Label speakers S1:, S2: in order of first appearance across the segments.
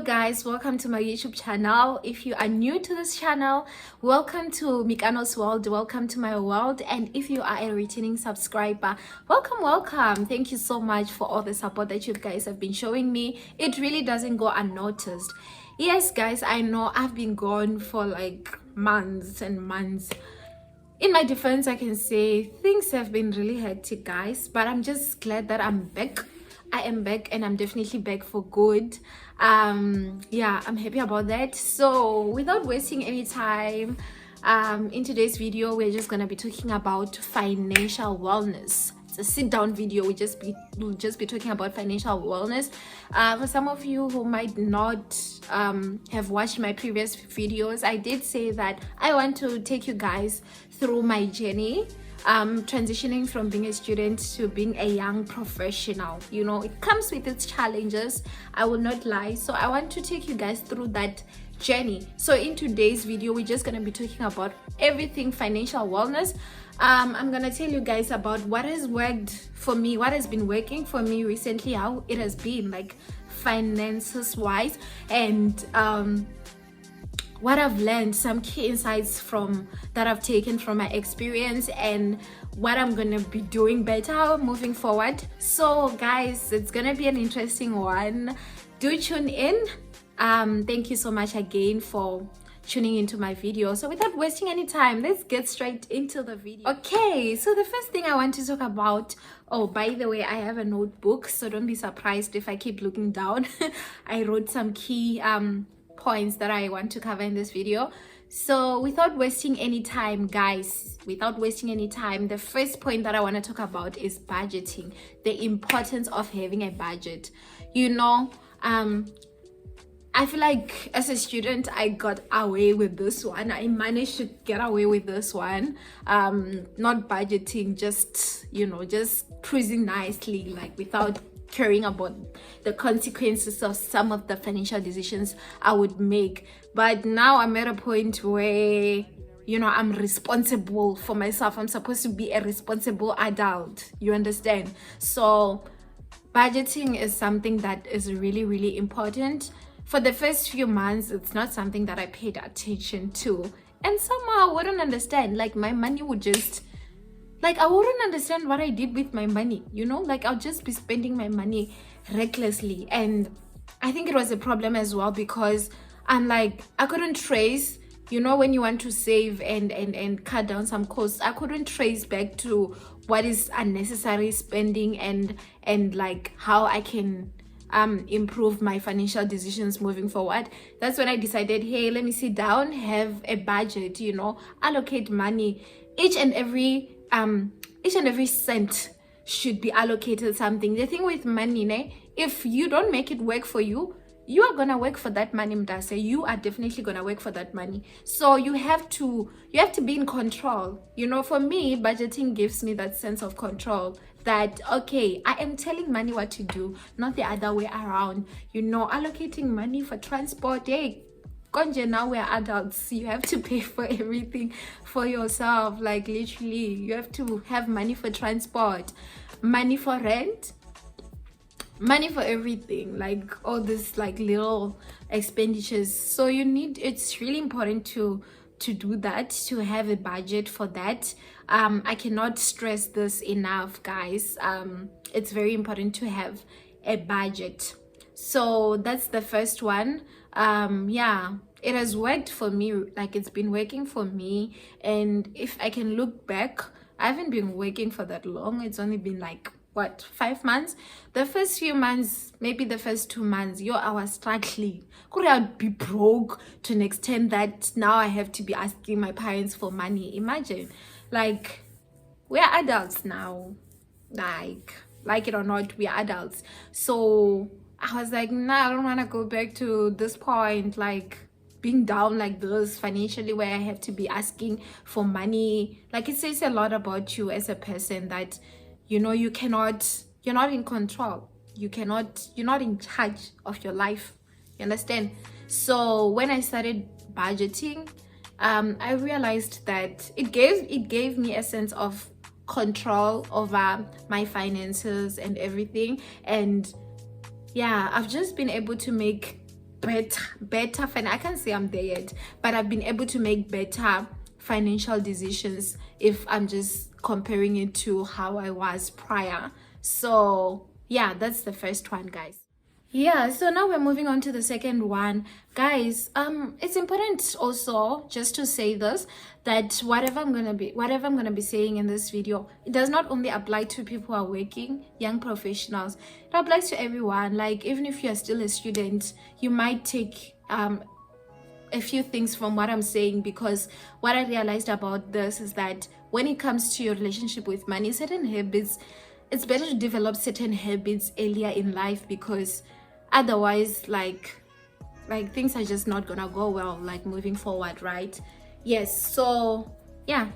S1: guys, welcome to my YouTube channel. If you are new to this channel, welcome to Mikano's world, welcome to my world. And if you are a returning subscriber, welcome. Thank you so much for all the support that you guys have been showing me. It really doesn't go unnoticed. Yes guys, I know I've been gone for like months and months. In my defense, I can say things have been really hectic, guys, but I'm just glad that I'm back. I am back, and I'm definitely back for good. Yeah, I'm happy about that. So without wasting any time, in today's video, we're just gonna be talking about financial wellness. It's a sit-down video. We'll just be talking about financial wellness. For some of you who might not have watched my previous videos, I did say that I want to take you guys through my journey, transitioning from being a student to being a young professional. You know, it comes with its challenges, I will not lie. So I want to take you guys through that journey. So in today's video, we're just going to be talking about everything financial wellness. I'm gonna tell you guys about what has worked for me, what has been working for me recently, how it has been like finances wise, and what I've learned, some key insights from that I've taken from my experience, and what I'm gonna be doing better moving forward. So guys, it's gonna be an interesting one. Do tune in. Thank you so much again for tuning into my video. So without wasting any time, let's get straight into the video. Okay, so the first thing I want to talk about, oh, by the way, I have a notebook, so don't be surprised if I keep looking down. I wrote some key points that I want to cover in this video. So without wasting any time, guys, the first point that I want to talk about is budgeting, the importance of having a budget. You know, I feel like as a student, I got away with this one. I managed to get away with this one. Not budgeting, just, you know, just cruising nicely, like without caring about the consequences of some of the financial decisions I would make. But now I'm at a point where, you know, I'm responsible for myself. I'm supposed to be a responsible adult. You understand? So budgeting is something that is really, really important. For the first few months, it's not something that I paid attention to, and somehow I wouldn't understand. Like, my money would just, like, I wouldn't understand what I did with my money, you know, like I'll just be spending my money recklessly. And I think it was a problem as well, because I'm like, I couldn't trace, you know, when you want to save and cut down some costs, I couldn't trace back to what is unnecessary spending and like how I can improve my financial decisions moving forward. That's when I decided, hey, let me sit down, have a budget, you know, allocate money. Each and every cent should be allocated something. The thing with money, ne, if you don't make it work for you, you are gonna work for that money, Mdase. You are definitely gonna work for that money. So you have to be in control. You know, for me, budgeting gives me that sense of control, that okay, I am telling money what to do, not the other way around. You know, allocating money for transport. Hey, Konje, now we're adults, you have to pay for everything for yourself. Like, literally, you have to have money for transport, money for rent, money for everything, like all this like little expenditures. So you need, it's really important to do that, to have a budget for that. I cannot stress this enough, guys. It's very important to have a budget. So that's the first one. Yeah, it has worked for me, like it's been working for me. And if I can look back, I haven't been working for that long. It's only been like, what, 5 months? The first few months, maybe the first 2 months, I was struggling. Could I be broke to an extent that now I have to be asking my parents for money? Imagine, like, we're adults now, like it or not, we're adults. So I was like, nah, I don't want to go back to this point, like being down like this financially, where I have to be asking for money. Like, it says a lot about you as a person, that you know, you're not in control, you're not in charge of your life, you understand? So when I started budgeting, I realized that it gave me a sense of control over my finances and everything. And yeah, I've just been able to make better I can't say I'm there yet, but I've been able to make better financial decisions if I'm just comparing it to how I was prior. So yeah, that's the first one, guys. Yeah, so now we're moving on to the second one, guys. It's important also just to say this, that whatever I'm gonna be saying in this video, it does not only apply to people who are working, young professionals. It applies to everyone. Like, even if you're still a student, you might take a few things from what I'm saying, because what I realized about this is that when it comes to your relationship with money, certain habits, it's better to develop certain habits earlier in life, because otherwise like things are just not gonna go well, like moving forward, right? Yes. So yeah,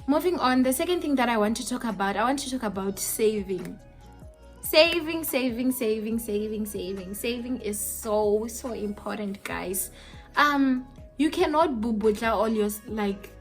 S1: moving on, the second thing that I want to talk about saving. Saving is so important, guys. You cannot bubutla all your, like,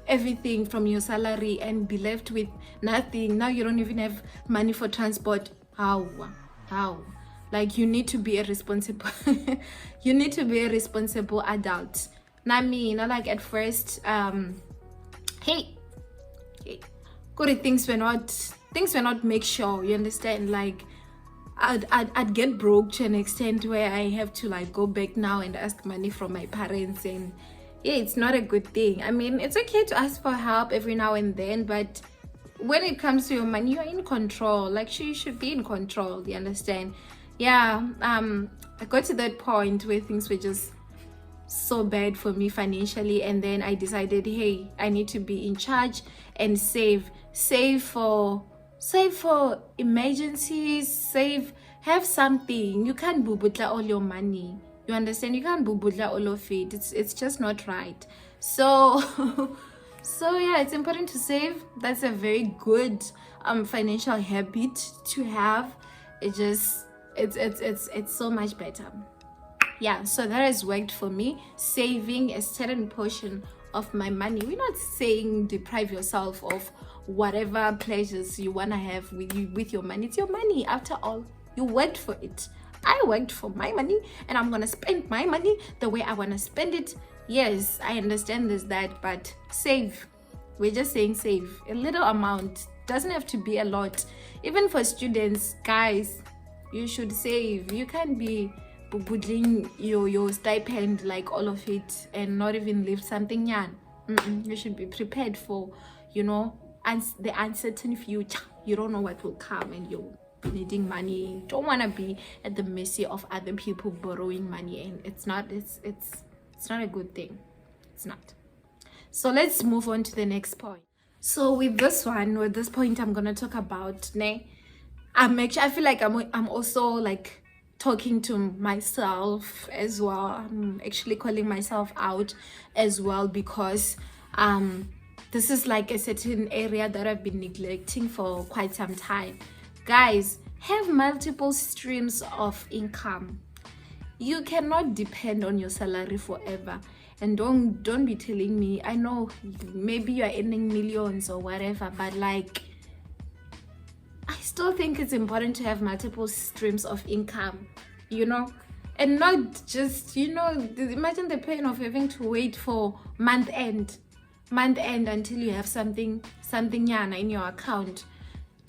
S1: everything from your salary and be left with nothing. Now you don't even have money for transport. How? Like, you need to be a responsible you need to be a responsible adult. Not me, like at first, hey, good, things were not make sure, you understand? Like, I'd get broke to an extent where I have to like go back now and ask money from my parents, and yeah, it's not a good thing. I mean, it's okay to ask for help every now and then, but when it comes to your money, you're in control. Like, you should be in control, you understand? Yeah. I got to that point where things were just so bad for me financially, and then I decided, hey, I need to be in charge and save for emergencies, have something. You can't bubutla all your money, you understand? You can't bubutla all of it. It's just not right. So so yeah, it's important to save. That's a very good financial habit to have. It's so much better. Yeah, so that has worked for me, saving a certain portion of my money. We're not saying deprive yourself of whatever pleasures you want to have with your money. It's your money, after all. You worked for it. I worked for my money, and I'm gonna spend my money the way I want to spend it. Yes, I understand that, but save. We're just saying save a little amount. Doesn't have to be a lot. Even for students, guys, you should save. You can't be putting your stipend, like all of it, and not even leave something young. You should be prepared for, the uncertain future. You don't know what will come, and you're needing money. You don't want to be at the mercy of other people borrowing money, and it's not a good thing. It's not. So let's move on to the next point. So with this point, I'm gonna talk about I feel like I'm also like talking to myself as well. I'm actually calling myself out as well, because this is like a certain area that I've been neglecting for quite some time. Guys, have multiple streams of income. You cannot depend on your salary forever. And don't be telling me, I know maybe you're earning millions or whatever, but like, I still think it's important to have multiple streams of income, and not just, imagine the pain of having to wait for month end until you have something yana in your account.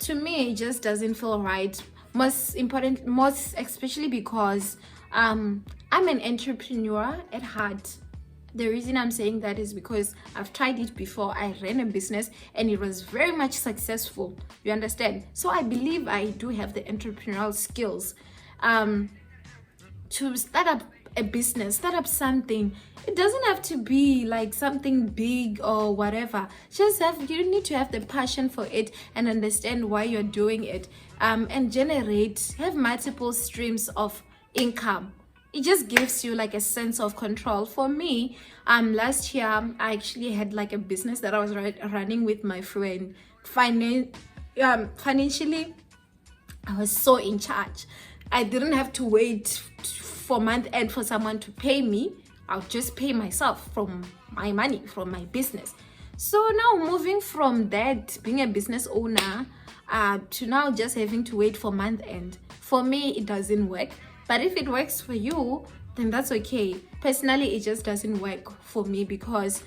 S1: To me, it just doesn't feel right. Most especially because I'm an entrepreneur at heart. The reason I'm saying that is because I've tried it before. I ran a business and it was very much successful. You understand? So I believe I do have the entrepreneurial skills to start up a business, start up something. It doesn't have to be like something big or whatever. You need to have the passion for it and understand why you're doing it, and have multiple streams of income. It just gives you like a sense of control. For me, last year I actually had like a business that I was running with my friend. Financially, I was so in charge. I didn't have to wait for month end for someone to pay me. I'll just pay myself from my money, from my business. So now moving from that, being a business owner, to now just having to wait for month end, for me it doesn't work. But if it works for you, then that's okay. Personally, it just doesn't work for me because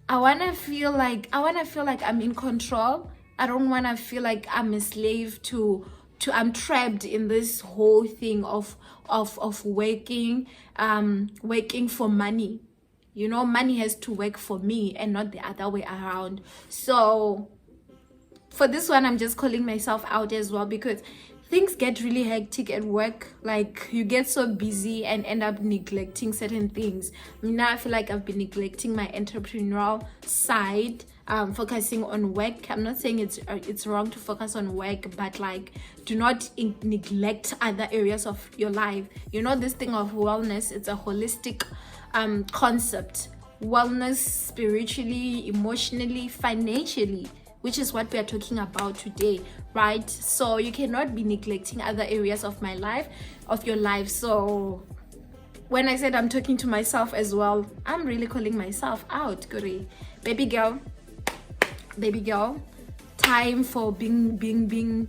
S1: I wanna feel like I'm in control. I don't wanna feel like I'm a slave to I'm trapped in this whole thing of working for money. You know, money has to work for me and not the other way around. So for this one, I'm just calling myself out as well, because things get really hectic at work. Like, you get so busy and end up neglecting certain things. Now I feel like I've been neglecting my entrepreneurial side, focusing on work. I'm not saying it's wrong to focus on work, but like, do not neglect other areas of your life. You know, this thing of wellness, it's a holistic concept. Wellness spiritually, emotionally, financially, which is what we are talking about today, right? So you cannot be neglecting other areas of your life. So when I said I'm talking to myself as well, I'm really calling myself out. Guri, baby girl, time for being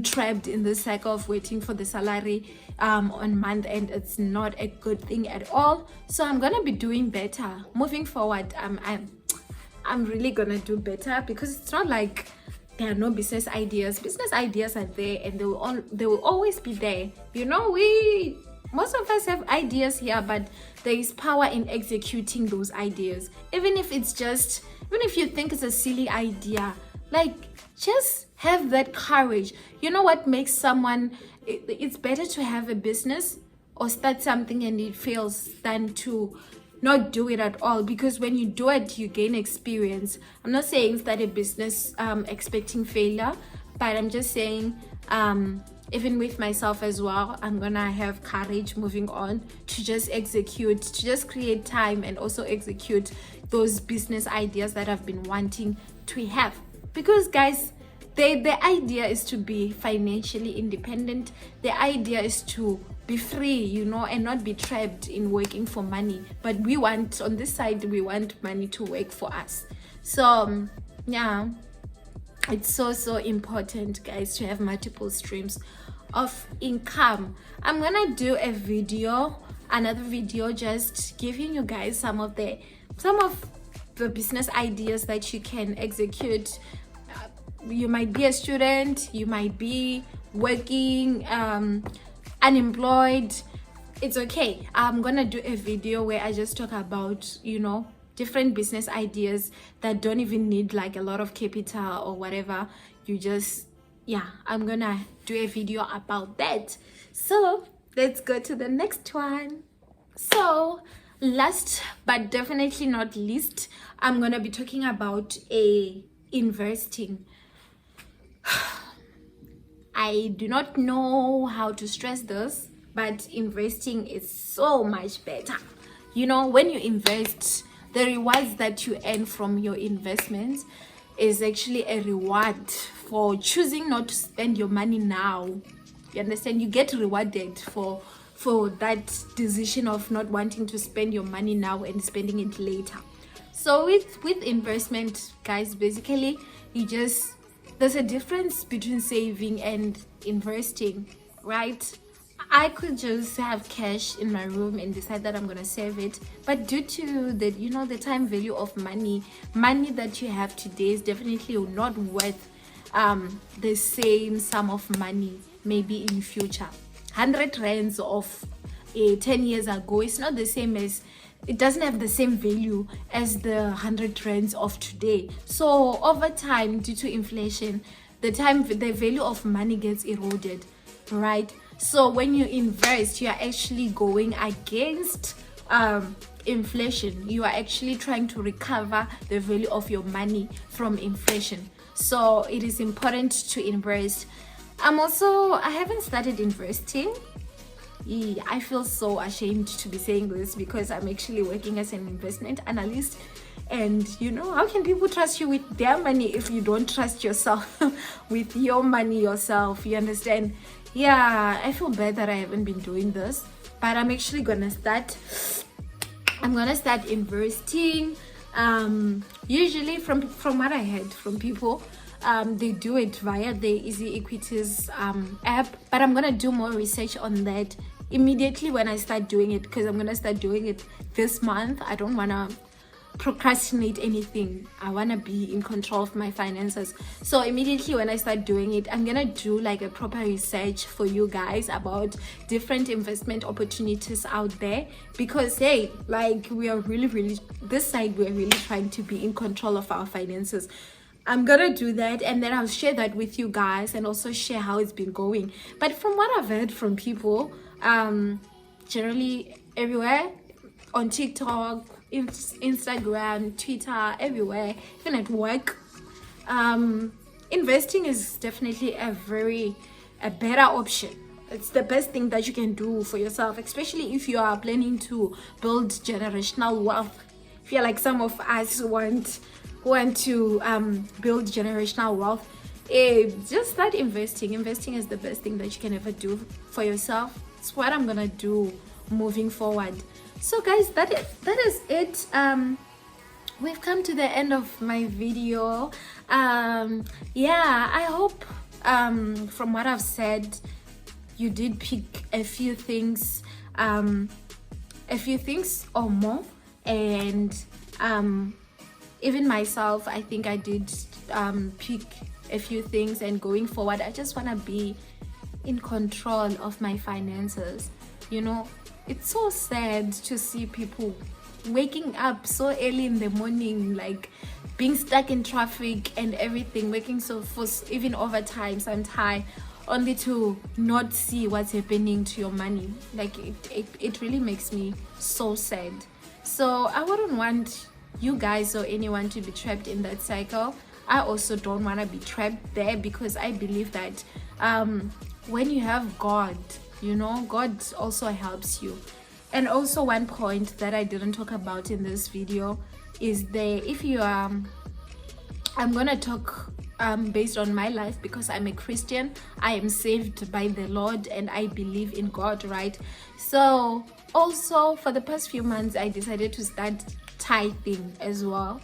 S1: trapped in the cycle of waiting for the salary on month end. It's not a good thing at all. So I'm gonna be doing better moving forward. I'm really gonna do better, because it's not like there are no business ideas. Business ideas are there, and they will always be there. You know, most of us have ideas here, but there is power in executing those ideas. Even if you think it's a silly idea, like, just have that courage. You know what makes someone, it's better to have a business or start something and it fails than to not do it at all, because when you do it, you gain experience. I'm not saying start a business expecting failure, but I'm just saying even with myself as well, I'm gonna have courage moving on to just execute, to just create time and also execute those business ideas that I've been wanting to have. Because guys, the idea is to be financially independent. The idea is to be free, you know, and not be trapped in working for money. But on this side, we want money to work for us. So yeah, it's so important, guys, to have multiple streams of income. I'm gonna do another video just giving you guys some of the business ideas that you can execute. You might be a student, you might be working unemployed. It's okay. I'm gonna do a video where I just talk about, you know, different business ideas that don't even need like a lot of capital or whatever. I'm gonna do a video about that. So let's go to the next one. So last but definitely not least, I'm gonna be talking about investing. I do not know how to stress this, but investing is so much better. You know, when you invest, the rewards that you earn from your investments is actually a reward for choosing not to spend your money now. You understand? You get rewarded for that decision of not wanting to spend your money now and spending it later. So with investment, guys, basically there's a difference between saving and investing, right? I could just have cash in my room and decide that I'm gonna save it, but due to the time value of money that you have today is definitely not worth the same sum of money maybe in future. 100 rands of 10 years ago is not the same as, it doesn't have the same value as the 100 rands of today. So over time, due to inflation, the value of money gets eroded, right? So when you invest, you are actually going against inflation. You are actually trying to recover the value of your money from inflation. So it is important to invest. I haven't started investing. I feel so ashamed to be saying this because I'm actually working as an investment analyst, and you know, how can people trust you with their money if you don't trust yourself with your money yourself? You understand? Yeah, I feel bad that I haven't been doing this, but I'm actually gonna start. I'm gonna start investing. Usually from what I heard from people, they do it via the Easy Equities app, but I'm gonna do more research on that immediately when I start doing it, because I'm gonna start doing it this month. I don't wanna procrastinate anything. I want to be in control of my finances. So immediately when I start doing it, I'm gonna do like a proper research for you guys about different investment opportunities out there, because hey, like we are really this side, we're really trying to be in control of our finances. I'm gonna do that, and then I'll share that with you guys and also share how it's been going. But from what I've heard from people, generally everywhere, on TikTok, Instagram, Twitter, everywhere, even at work, investing is definitely a better option. It's the best thing that you can do for yourself, especially if you are planning to build generational wealth. I feel like some of us want to build generational wealth. Just start investing. Investing is the best thing that you can ever do for yourself. It's what I'm gonna do moving forward. So guys, that is it. We've come to the end of my video. Yeah, I hope from what I've said, you did pick a few things or more, and even myself, I think I did pick a few things. And going forward, I just want to be in control of my finances. You know, it's so sad to see people waking up so early in the morning, like being stuck in traffic and everything, working so for even overtime sometimes, only to not see what's happening to your money. Like it really makes me so sad. So I wouldn't want you guys or anyone to be trapped in that cycle. I also don't want to be trapped there, because I believe that when you have God, you know, God also helps you. And also one point that I didn't talk about in this video is if you are, I'm gonna talk based on my life, because I'm a Christian. I am saved by the Lord and I believe in God, right? So also for the past few months, I decided to start tithing as well.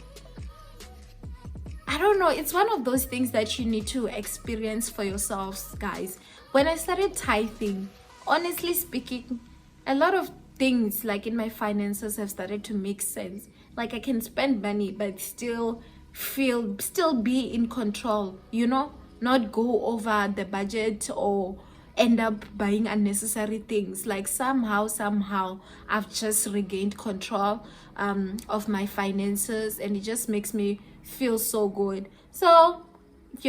S1: I don't know, it's one of those things that you need to experience for yourselves, guys. When I started tithing, honestly speaking, a lot of things like in my finances have started to make sense. Like I can spend money but still be in control, you know, not go over the budget or end up buying unnecessary things. Like somehow I've just regained control of my finances, and it just makes me feel so good. So if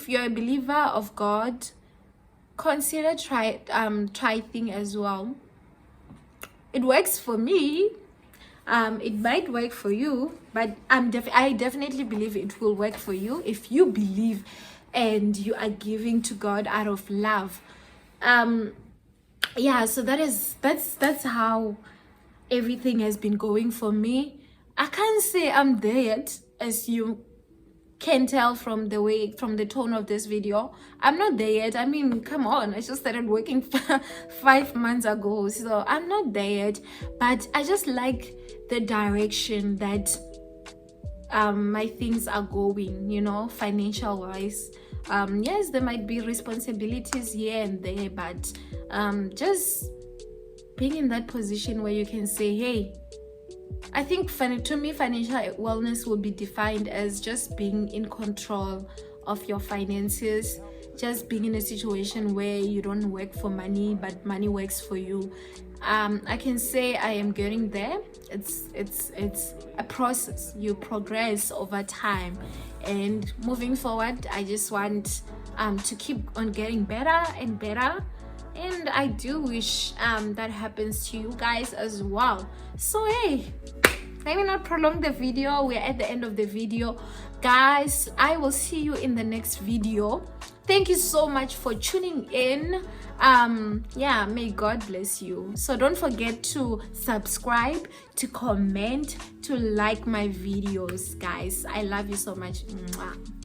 S1: you're a believer of God, consider tithing as well. It works for me. It might work for you, but I definitely believe it will work for you if you believe and you are giving to God out of love. Yeah, so that's how everything has been going for me. I can't say I'm there yet, as you can tell from the tone of this video. I'm not there yet. I mean, come on, I just started working 5 months ago, so I'm not there yet. But I just like the direction that my things are going, you know, financial wise. Yes, there might be responsibilities here and there, but just being in that position where you can say, hey, I think to me, financial wellness will be defined as just being in control of your finances, just being in a situation where you don't work for money, but money works for you. I can say I am getting there. It's a process. You progress over time, and moving forward, I just want to keep on getting better and better. And I do wish that happens to you guys as well. So hey, let me not prolong the video. We're at the end of the video, guys. I will see you in the next video. Thank you so much for tuning in. Yeah, may God bless you. So don't forget to subscribe, to comment, to like my videos, guys. I love you so much. Mwah.